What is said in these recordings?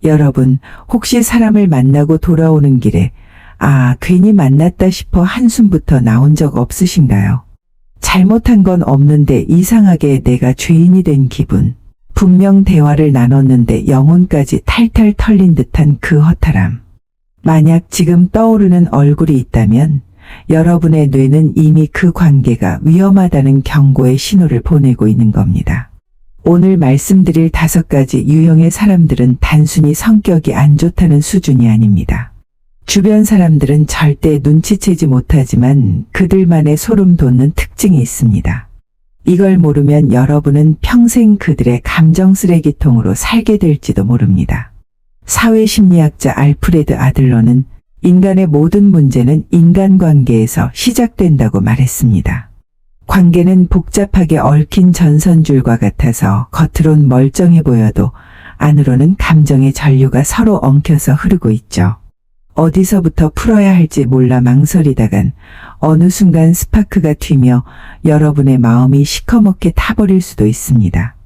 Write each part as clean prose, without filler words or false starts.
여러분, 혹시 사람을 만나고 돌아오는 길에 괜히 만났다 싶어 한숨부터 나온 적 없으신가요? 잘못한 건 없는데 이상하게 내가 죄인이 된 기분. 분명 대화를 나눴는데 영혼까지 탈탈 털린 듯한 그 허탈함. 만약 지금 떠오르는 얼굴이 있다면 여러분의 뇌는 이미 그 관계가 위험하다는 경고의 신호를 보내고 있는 겁니다. 오늘 말씀드릴 5가지 유형의 사람들은 단순히 성격이 안 좋다는 수준이 아닙니다. 주변 사람들은 절대 눈치채지 못하지만 그들만의 소름 돋는 특징이 있습니다. 이걸 모르면 여러분은 평생 그들의 감정 쓰레기통으로 살게 될지도 모릅니다. 사회심리학자 알프레드 아들러는 인간의 모든 문제는 인간관계에서 시작된다고 말했습니다. 관계는 복잡하게 얽힌 전선줄과 같아서 겉으론 멀쩡해 보여도 안으로는 감정의 전류가 서로 엉켜서 흐르고 있죠. 어디서부터 풀어야 할지 몰라 망설이다간 어느 순간 스파크가 튀며 여러분의 마음이 시커멓게 타버릴 수도 있습니다.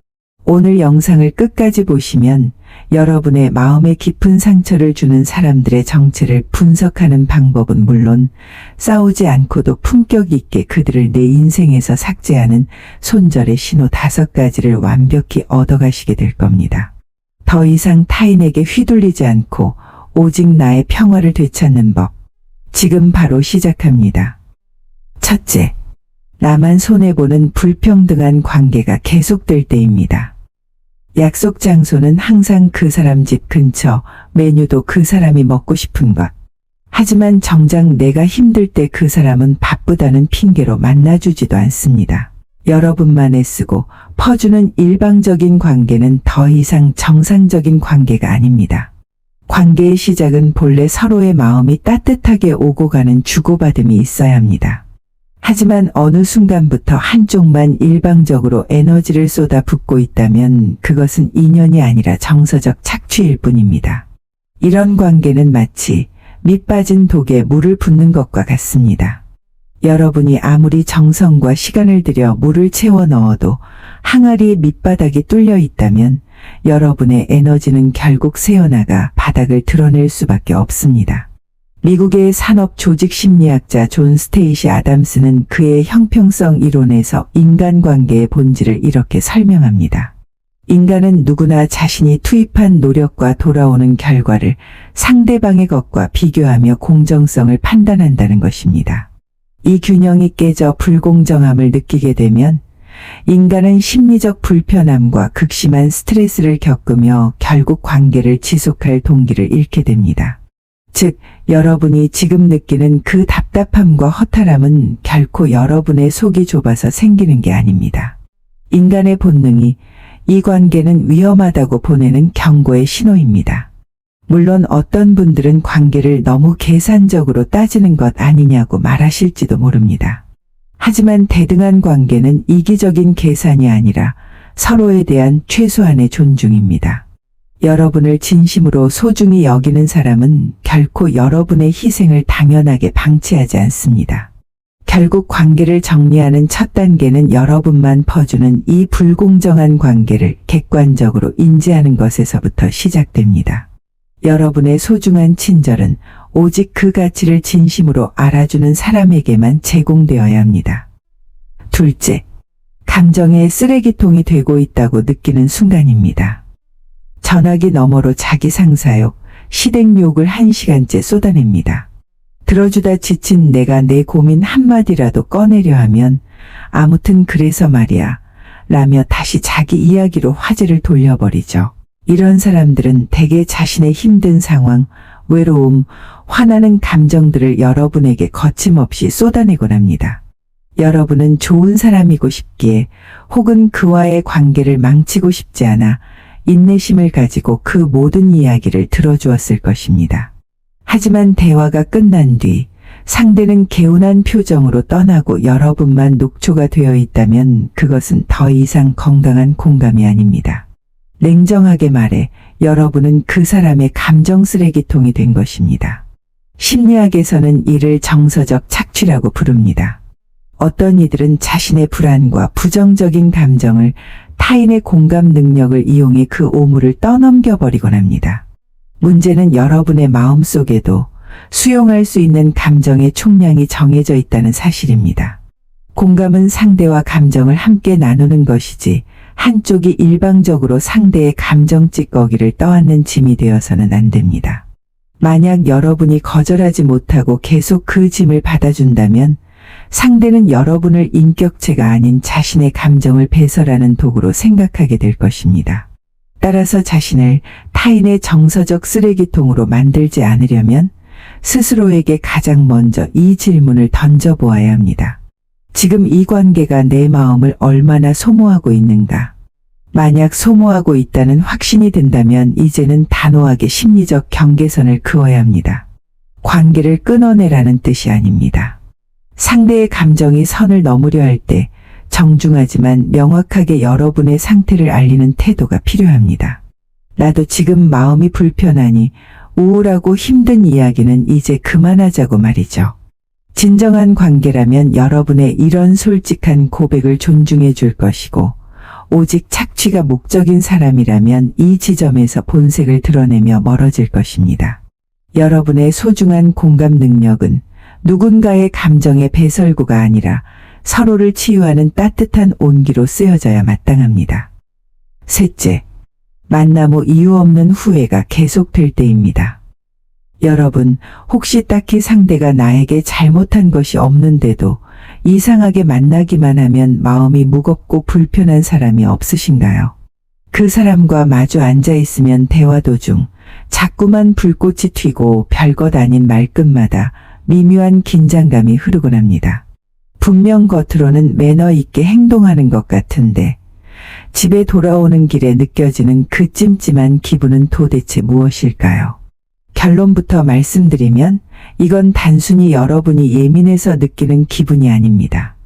오늘 영상을 끝까지 보시면 여러분의 마음에 깊은 상처를 주는 사람들의 정체를 분석하는 방법은 물론 싸우지 않고도 품격 있게 그들을 내 인생에서 삭제하는 손절의 신호 5가지를 완벽히 얻어가시게 될 겁니다. 더 이상 타인에게 휘둘리지 않고 오직 나의 평화를 되찾는 법. 지금 바로 시작합니다. 첫째, 나만 손해보는 불평등한 관계가 계속될 때입니다. 약속 장소는 항상 그 사람 집 근처, 메뉴도 그 사람이 먹고 싶은 것. 하지만 정작 내가 힘들 때 그 사람은 바쁘다는 핑계로 만나주지도 않습니다. 여러분만 애쓰고 퍼주는 일방적인 관계는 더 이상 정상적인 관계가 아닙니다. 관계의 시작은 본래 서로의 마음이 따뜻하게 오고 가는 주고받음이 있어야 합니다. 하지만 어느 순간부터 한쪽만 일방적으로 에너지를 쏟아붓고 있다면 그것은 인연이 아니라 정서적 착취일 뿐입니다. 이런 관계는 마치 밑 빠진 독에 물을 붓는 것과 같습니다. 여러분이 아무리 정성과 시간을 들여 물을 채워 넣어도 항아리의 밑바닥이 뚫려 있다면 여러분의 에너지는 결국 새어나가 바닥을 드러낼 수밖에 없습니다. 미국의 산업조직심리학자 존 스테이시 아담스는 그의 형평성 이론에서 인간관계의 본질을 이렇게 설명합니다. 인간은 누구나 자신이 투입한 노력과 돌아오는 결과를 상대방의 것과 비교하며 공정성을 판단한다는 것입니다. 이 균형이 깨져 불공정함을 느끼게 되면 인간은 심리적 불편함과 극심한 스트레스를 겪으며 결국 관계를 지속할 동기를 잃게 됩니다. 즉, 여러분이 지금 느끼는 그 답답함과 허탈함은 결코 여러분의 속이 좁아서 생기는 게 아닙니다. 인간의 본능이 이 관계는 위험하다고 보내는 경고의 신호입니다. 물론 어떤 분들은 관계를 너무 계산적으로 따지는 것 아니냐고 말하실지도 모릅니다. 하지만 대등한 관계는 이기적인 계산이 아니라 서로에 대한 최소한의 존중입니다. 여러분을 진심으로 소중히 여기는 사람은 결코 여러분의 희생을 당연하게 방치하지 않습니다. 결국 관계를 정리하는 첫 단계는 여러분만 퍼주는 이 불공정한 관계를 객관적으로 인지하는 것에서부터 시작됩니다. 여러분의 소중한 친절은 오직 그 가치를 진심으로 알아주는 사람에게만 제공되어야 합니다. 둘째, 감정의 쓰레기통이 되고 있다고 느끼는 순간입니다. 전화기 너머로 자기 상사욕, 시댁욕을 1시간째 쏟아냅니다. 들어주다 지친 내가 내 고민 한마디라도 꺼내려 하면 아무튼 그래서 말이야 라며 다시 자기 이야기로 화제를 돌려버리죠. 이런 사람들은 대개 자신의 힘든 상황, 외로움, 화나는 감정들을 여러분에게 거침없이 쏟아내곤 합니다. 여러분은 좋은 사람이고 싶기에 혹은 그와의 관계를 망치고 싶지 않아 인내심을 가지고 그 모든 이야기를 들어주었을 것입니다. 하지만 대화가 끝난 뒤 상대는 개운한 표정으로 떠나고 여러분만 녹초가 되어 있다면 그것은 더 이상 건강한 공감이 아닙니다. 냉정하게 말해 여러분은 그 사람의 감정 쓰레기통이 된 것입니다. 심리학에서는 이를 정서적 착취라고 부릅니다. 어떤 이들은 자신의 불안과 부정적인 감정을 타인의 공감 능력을 이용해 그 오물을 떠넘겨 버리곤 합니다. 문제는 여러분의 마음속에도 수용할 수 있는 감정의 총량이 정해져 있다는 사실입니다. 공감은 상대와 감정을 함께 나누는 것이지 한쪽이 일방적으로 상대의 감정 찌꺼기를 떠안는 짐이 되어서는 안 됩니다. 만약 여러분이 거절하지 못하고 계속 그 짐을 받아준다면 상대는 여러분을 인격체가 아닌 자신의 감정을 배설하는 도구로 생각하게 될 것입니다. 따라서 자신을 타인의 정서적 쓰레기통으로 만들지 않으려면 스스로에게 가장 먼저 이 질문을 던져보아야 합니다. 지금 이 관계가 내 마음을 얼마나 소모하고 있는가? 만약 소모하고 있다는 확신이 든다면 이제는 단호하게 심리적 경계선을 그어야 합니다. 관계를 끊어내라는 뜻이 아닙니다. 상대의 감정이 선을 넘으려 할 때 정중하지만 명확하게 여러분의 상태를 알리는 태도가 필요합니다. 나도 지금 마음이 불편하니 우울하고 힘든 이야기는 이제 그만하자고 말이죠. 진정한 관계라면 여러분의 이런 솔직한 고백을 존중해 줄 것이고 오직 착취가 목적인 사람이라면 이 지점에서 본색을 드러내며 멀어질 것입니다. 여러분의 소중한 공감 능력은 누군가의 감정의 배설구가 아니라 서로를 치유하는 따뜻한 온기로 쓰여져야 마땅합니다. 셋째, 만남 후 이유 없는 후회가 계속될 때입니다. 여러분, 혹시 딱히 상대가 나에게 잘못한 것이 없는데도 이상하게 만나기만 하면 마음이 무겁고 불편한 사람이 없으신가요? 그 사람과 마주 앉아 있으면 대화 도중 자꾸만 불꽃이 튀고 별것 아닌 말끝마다 미묘한 긴장감이 흐르곤 합니다. 분명 겉으로는 매너 있게 행동하는 것 같은데 집에 돌아오는 길에 느껴지는 그 찜찜한 기분은 도대체 무엇일까요? 결론부터 말씀드리면 이건 단순히 여러분이 예민해서 느끼는 기분이 아닙니다.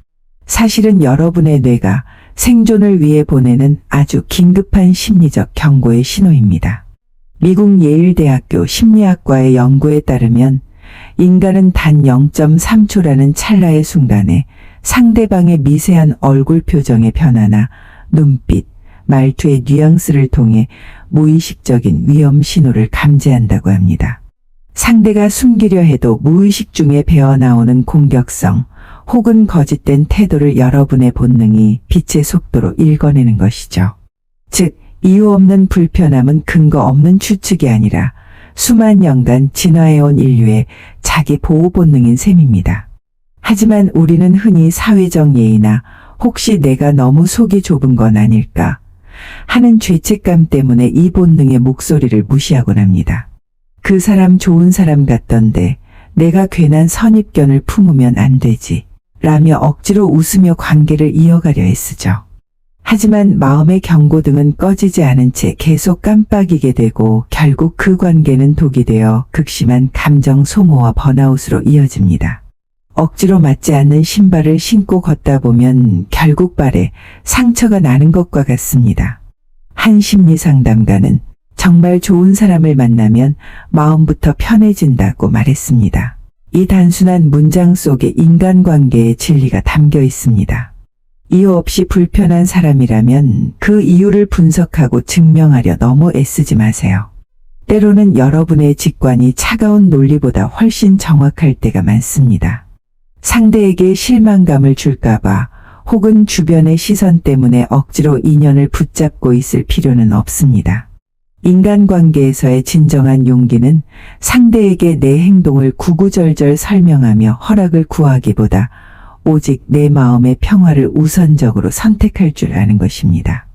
사실은 여러분의 뇌가 생존을 위해 보내는 아주 긴급한 심리적 경고의 신호입니다. 미국 예일대학교 심리학과의 연구에 따르면 인간은 단 0.3초라는 찰나의 순간에 상대방의 미세한 얼굴 표정의 변화나 눈빛, 말투의 뉘앙스를 통해 무의식적인 위험 신호를 감지한다고 합니다. 상대가 숨기려 해도 무의식 중에 배어나오는 공격성 혹은 거짓된 태도를 여러분의 본능이 빛의 속도로 읽어내는 것이죠. 즉, 이유 없는 불편함은 근거 없는 추측이 아니라 수만 년간 진화해온 인류의 자기 보호 본능인 셈입니다. 하지만 우리는 흔히 사회적 예의나 혹시 내가 너무 속이 좁은 건 아닐까 하는 죄책감 때문에 이 본능의 목소리를 무시하곤 합니다. 그 사람 좋은 사람 같던데 내가 괜한 선입견을 품으면 안 되지 라며 억지로 웃으며 관계를 이어가려 애쓰죠. 하지만 마음의 경고등은 꺼지지 않은 채 계속 깜빡이게 되고 결국 그 관계는 독이 되어 극심한 감정 소모와 번아웃으로 이어집니다. 억지로 맞지 않는 신발을 신고 걷다 보면 결국 발에 상처가 나는 것과 같습니다. 한 심리상담가는 정말 좋은 사람을 만나면 마음부터 편해진다고 말했습니다. 이 단순한 문장 속에 인간관계의 진리가 담겨 있습니다. 이유 없이 불편한 사람이라면 그 이유를 분석하고 증명하려 너무 애쓰지 마세요. 때로는 여러분의 직관이 차가운 논리보다 훨씬 정확할 때가 많습니다. 상대에게 실망감을 줄까봐 혹은 주변의 시선 때문에 억지로 인연을 붙잡고 있을 필요는 없습니다. 인간관계에서의 진정한 용기는 상대에게 내 행동을 구구절절 설명하며 허락을 구하기보다 오직 내 마음의 평화를 우선적으로 선택할 줄 아는 것입니다.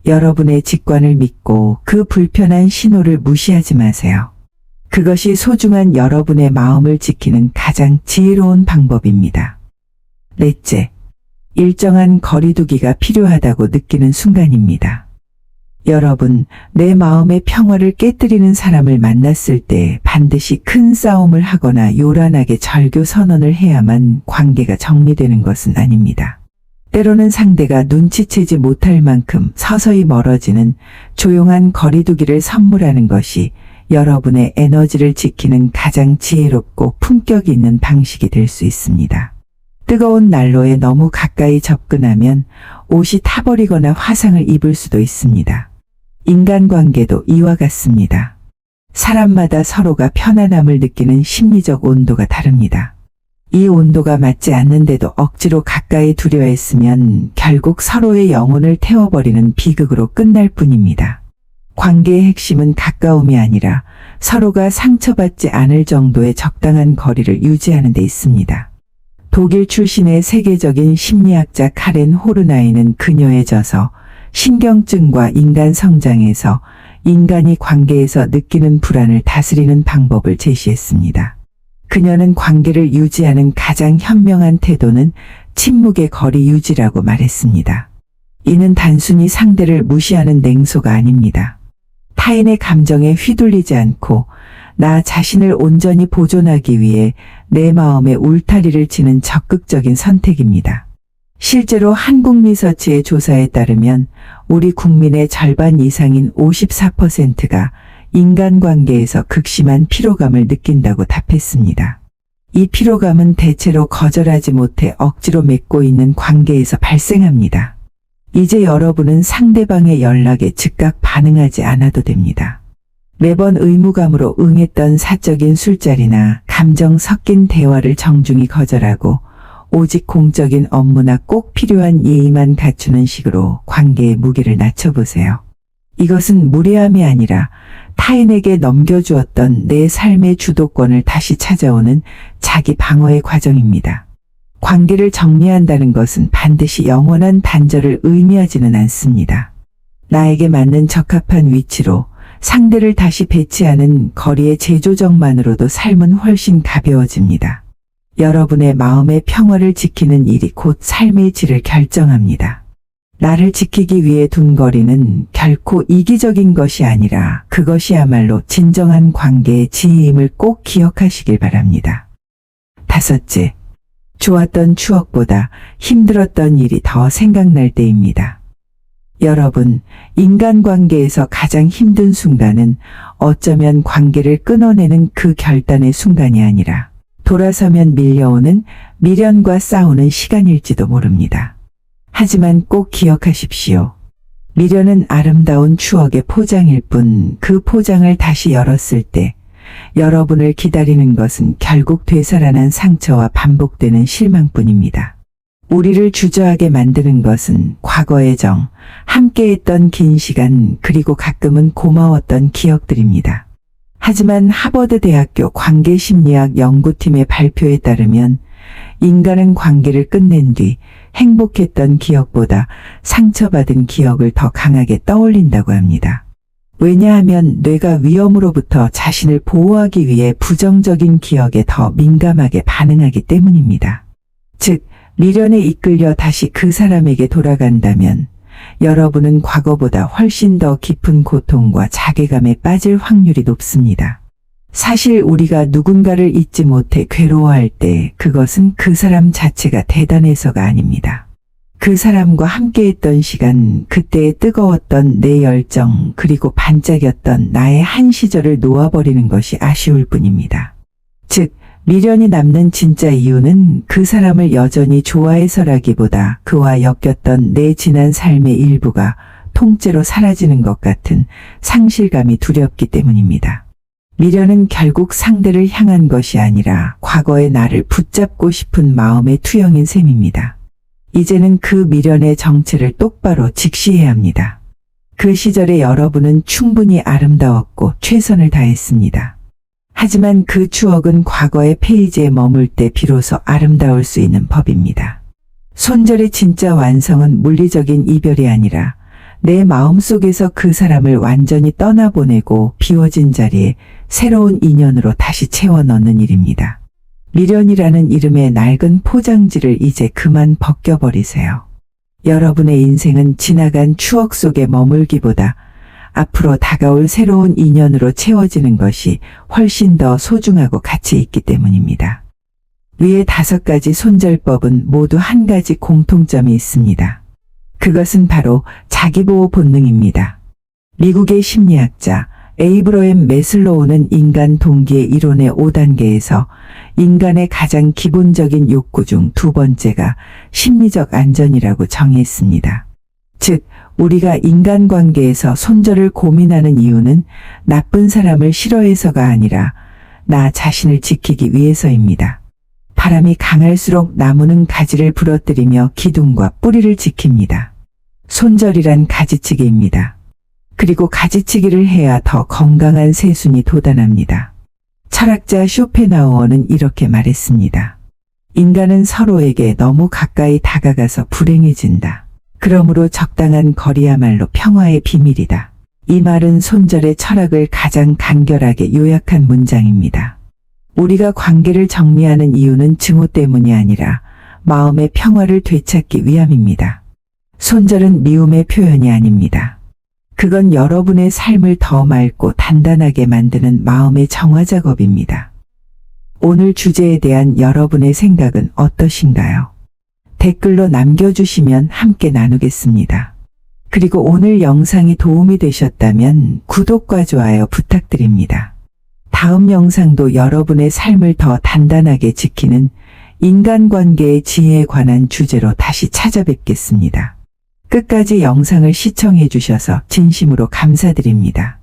여러분의 직관을 믿고 그 불편한 신호를 무시하지 마세요. 그것이 소중한 여러분의 마음을 지키는 가장 지혜로운 방법입니다. 넷째, 일정한 거리두기가 필요하다고 느끼는 순간입니다. 여러분, 내 마음의 평화를 깨뜨리는 사람을 만났을 때 반드시 큰 싸움을 하거나 요란하게 절교 선언을 해야만 관계가 정리되는 것은 아닙니다. 때로는 상대가 눈치채지 못할 만큼 서서히 멀어지는 조용한 거리두기를 선물하는 것이 여러분의 에너지를 지키는 가장 지혜롭고 품격 있는 방식이 될 수 있습니다. 뜨거운 난로에 너무 가까이 접근하면 옷이 타버리거나 화상을 입을 수도 있습니다. 인간관계도 이와 같습니다. 사람마다 서로가 편안함을 느끼는 심리적 온도가 다릅니다. 이 온도가 맞지 않는데도 억지로 가까이 두려 했으면 결국 서로의 영혼을 태워버리는 비극으로 끝날 뿐입니다. 관계의 핵심은 가까움이 아니라 서로가 상처받지 않을 정도의 적당한 거리를 유지하는 데 있습니다. 독일 출신의 세계적인 심리학자 카렌 호르나이는 그녀의 저서 신경증과 인간 성장에서 인간이 관계에서 느끼는 불안을 다스리는 방법을 제시했습니다. 그녀는 관계를 유지하는 가장 현명한 태도는 침묵의 거리 유지라고 말했습니다. 이는 단순히 상대를 무시하는 냉소가 아닙니다. 타인의 감정에 휘둘리지 않고 나 자신을 온전히 보존하기 위해 내 마음의 울타리를 치는 적극적인 선택입니다. 실제로 한국리서치의 조사에 따르면 우리 국민의 절반 이상인 54%가 인간관계에서 극심한 피로감을 느낀다고 답했습니다. 이 피로감은 대체로 거절하지 못해 억지로 맺고 있는 관계에서 발생합니다. 이제 여러분은 상대방의 연락에 즉각 반응하지 않아도 됩니다. 매번 의무감으로 응했던 사적인 술자리나 감정 섞인 대화를 정중히 거절하고 오직 공적인 업무나 꼭 필요한 예의만 갖추는 식으로 관계의 무게를 낮춰보세요. 이것은 무례함이 아니라 타인에게 넘겨주었던 내 삶의 주도권을 다시 찾아오는 자기 방어의 과정입니다. 관계를 정리한다는 것은 반드시 영원한 단절을 의미하지는 않습니다. 나에게 맞는 적합한 위치로 상대를 다시 배치하는 거리의 재조정만으로도 삶은 훨씬 가벼워집니다. 여러분의 마음의 평화를 지키는 일이 곧 삶의 질을 결정합니다. 나를 지키기 위해 둔 거리는 결코 이기적인 것이 아니라 그것이야말로 진정한 관계의 지혜임을 꼭 기억하시길 바랍니다. 5째, 좋았던 추억보다 힘들었던 일이 더 생각날 때입니다. 여러분, 인간관계에서 가장 힘든 순간은 어쩌면 관계를 끊어내는 그 결단의 순간이 아니라 돌아서면 밀려오는 미련과 싸우는 시간일지도 모릅니다. 하지만 꼭 기억하십시오. 미련은 아름다운 추억의 포장일 뿐 그 포장을 다시 열었을 때 여러분을 기다리는 것은 결국 되살아난 상처와 반복되는 실망뿐입니다. 우리를 주저하게 만드는 것은 과거의 정, 함께했던 긴 시간, 그리고 가끔은 고마웠던 기억들입니다. 하지만 하버드 대학교 관계심리학 연구팀의 발표에 따르면 인간은 관계를 끝낸 뒤 행복했던 기억보다 상처받은 기억을 더 강하게 떠올린다고 합니다. 왜냐하면 뇌가 위험으로부터 자신을 보호하기 위해 부정적인 기억에 더 민감하게 반응하기 때문입니다. 즉, 미련에 이끌려 다시 그 사람에게 돌아간다면 여러분은 과거보다 훨씬 더 깊은 고통과 자괴감에 빠질 확률이 높습니다. 사실 우리가 누군가를 잊지 못해 괴로워할 때 그것은 그 사람 자체가 대단해서가 아닙니다. 그 사람과 함께했던 시간, 그때의 뜨거웠던 내 열정, 그리고 반짝였던 나의 한 시절을 놓아버리는 것이 아쉬울 뿐입니다. 즉, 미련이 남는 진짜 이유는 그 사람을 여전히 좋아해서라기보다 그와 엮였던 내 지난 삶의 일부가 통째로 사라지는 것 같은 상실감이 두렵기 때문입니다. 미련은 결국 상대를 향한 것이 아니라 과거의 나를 붙잡고 싶은 마음의 투영인 셈입니다. 이제는 그 미련의 정체를 똑바로 직시해야 합니다. 그 시절에 여러분은 충분히 아름다웠고 최선을 다했습니다. 하지만 그 추억은 과거의 페이지에 머물 때 비로소 아름다울 수 있는 법입니다. 손절의 진짜 완성은 물리적인 이별이 아니라 내 마음속에서 그 사람을 완전히 떠나보내고 비워진 자리에 새로운 인연으로 다시 채워 넣는 일입니다. 미련이라는 이름의 낡은 포장지를 이제 그만 벗겨버리세요. 여러분의 인생은 지나간 추억 속에 머물기보다 앞으로 다가올 새로운 인연으로 채워지는 것이 훨씬 더 소중하고 가치 있기 때문입니다. 위의 5가지 손절법은 모두 한 가지 공통점이 있습니다. 그것은 바로 자기보호 본능입니다. 미국의 심리학자 에이브러햄 매슬로우는 인간 동기의 이론의 5단계에서 인간의 가장 기본적인 욕구 중 2번째가 심리적 안전이라고 정의했습니다. 즉, 우리가 인간관계에서 손절을 고민하는 이유는 나쁜 사람을 싫어해서가 아니라 나 자신을 지키기 위해서입니다. 바람이 강할수록 나무는 가지를 부러뜨리며 기둥과 뿌리를 지킵니다. 손절이란 가지치기입니다. 그리고 가지치기를 해야 더 건강한 새순이 돋아납니다. 철학자 쇼펜하우어는 이렇게 말했습니다. 인간은 서로에게 너무 가까이 다가가서 불행해진다. 그러므로 적당한 거리야말로 평화의 비밀이다. 이 말은 손절의 철학을 가장 간결하게 요약한 문장입니다. 우리가 관계를 정리하는 이유는 증오 때문이 아니라 마음의 평화를 되찾기 위함입니다. 손절은 미움의 표현이 아닙니다. 그건 여러분의 삶을 더 맑고 단단하게 만드는 마음의 정화 작업입니다. 오늘 주제에 대한 여러분의 생각은 어떠신가요? 댓글로 남겨주시면 함께 나누겠습니다. 그리고 오늘 영상이 도움이 되셨다면 구독과 좋아요 부탁드립니다. 다음 영상도 여러분의 삶을 더 단단하게 지키는 인간관계의 지혜에 관한 주제로 다시 찾아뵙겠습니다. 끝까지 영상을 시청해 주셔서 진심으로 감사드립니다.